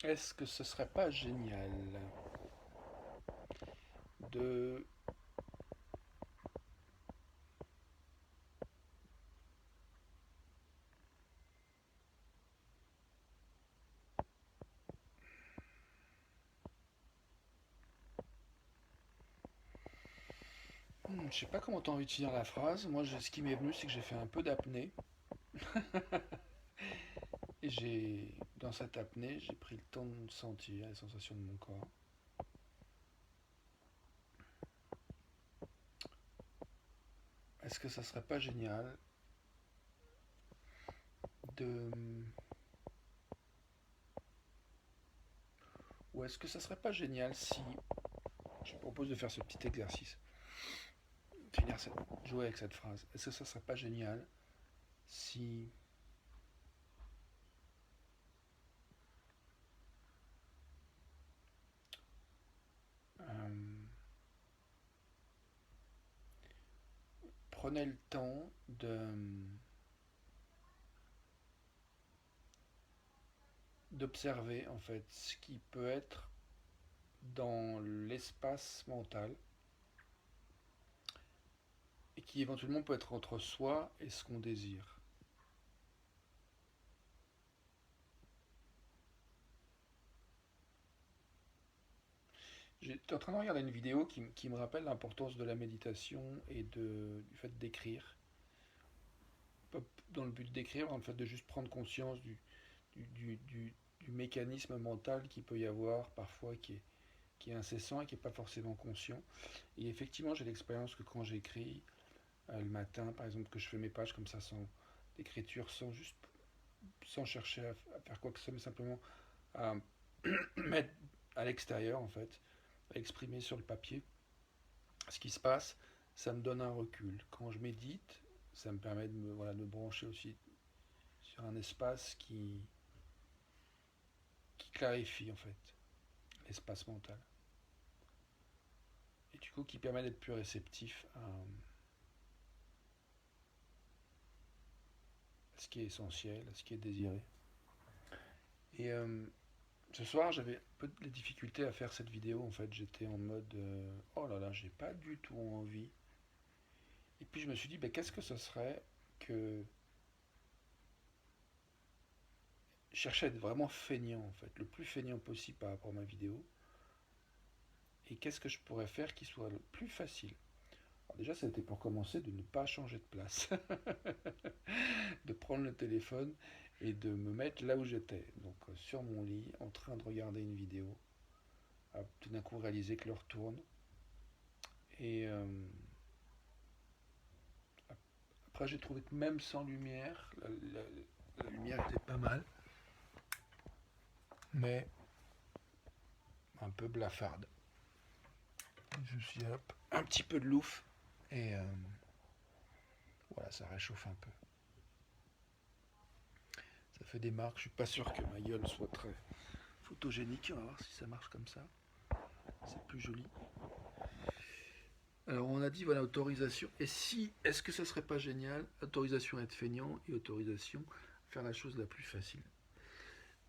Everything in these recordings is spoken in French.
Est-ce que ce serait pas génial de... Je sais pas comment t'as envie de finir la phrase. Moi, ce qui m'est venu, c'est que j'ai fait un peu d'apnée. Et dans cette apnée, j'ai pris le temps de sentir les sensations de mon corps. Est-ce que ça serait pas génial de... Ou est-ce que ça serait pas génial si... Je propose de faire ce petit exercice. Finir jouer avec cette phrase. Est-ce que ça serait pas génial si... euh, prenait le temps d'observer en fait ce qui peut être dans l'espace mental et qui éventuellement peut être entre soi et ce qu'on désire. J'étais en train de regarder une vidéo qui me rappelle l'importance de la méditation et du fait d'écrire. Pas dans le but d'écrire, dans le fait de juste prendre conscience du, du- du- du mécanisme mental qu'il peut y avoir parfois qui est incessant et qui n'est pas forcément conscient. Et effectivement, j'ai l'expérience que quand j'écris le matin, par exemple, que je fais mes pages comme ça sans d'écriture, sans chercher à faire quoi que ce soit, mais simplement à mettre à l'extérieur en fait, à exprimer sur le papier ce qui se passe, ça me donne un recul. Quand je médite, ça me permet voilà, de me brancher aussi sur un espace qui clarifie en fait l'espace mental. Et du coup qui permet d'être plus réceptif à ce qui est essentiel, à ce qui est désiré. Et ce soir, j'avais un peu de difficultés à faire cette vidéo. En fait, j'étais en mode oh là là, j'ai pas du tout envie. Et puis je me suis dit, ben, qu'est-ce que ce serait que je cherchais à être vraiment feignant en fait, le plus feignant possible par rapport à ma vidéo. Et qu'est-ce que je pourrais faire qui soit le plus facile. Alors déjà, c'était pour commencer de ne pas changer de place, de prendre le téléphone et de me mettre là où j'étais, donc sur mon lit, en train de regarder une vidéo, à tout d'un coup réaliser que l'heure tourne. Et après, j'ai trouvé que même sans lumière, la lumière était pas mal, mais un peu blafarde. Je me suis dit, hop, un petit peu de louf, et voilà, ça réchauffe un peu. Ça fait des marques, je suis pas sûr que ma gueule soit très photogénique, on va voir si ça marche comme ça. C'est plus joli. Alors on a dit voilà autorisation. Et si, est-ce que ça serait pas génial? Autorisation à être feignant et autorisation à faire la chose la plus facile.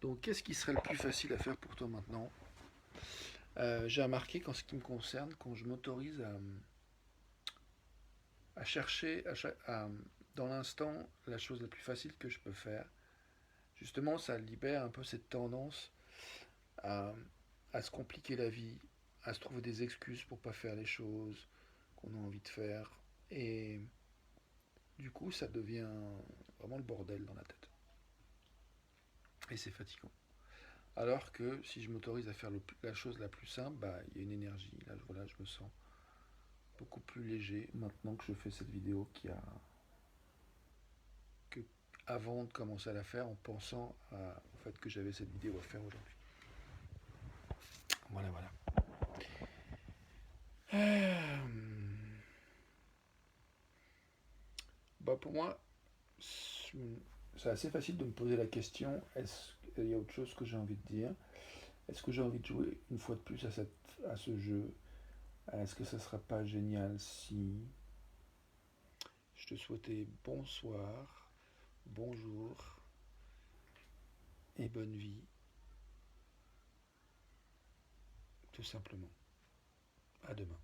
Donc qu'est-ce qui serait le plus facile à faire pour toi maintenant? J'ai remarqué qu'en ce qui me concerne, quand je m'autorise à chercher dans l'instant la chose la plus facile que je peux faire, justement ça libère un peu cette tendance à, à se compliquer la vie, à se trouver des excuses pour pas faire les choses qu'on a envie de faire. Et du coup, ça devient vraiment le bordel dans la tête. Et c'est fatigant. Alors que si je m'autorise à faire la chose la plus simple, bah, il y a une énergie. Là, voilà, je me sens beaucoup plus léger maintenant que je fais cette vidéo que avant de commencer à la faire en pensant au fait que j'avais cette vidéo à faire aujourd'hui. Voilà, voilà. Bah pour moi, c'est assez facile de me poser la question, est-ce qu'il y a autre chose que j'ai envie de dire? Est-ce que j'ai envie de jouer une fois de plus à ce jeu? Est-ce que ça serait pas génial si je te souhaitais bonsoir, bonjour et bonne vie tout simplement. À demain.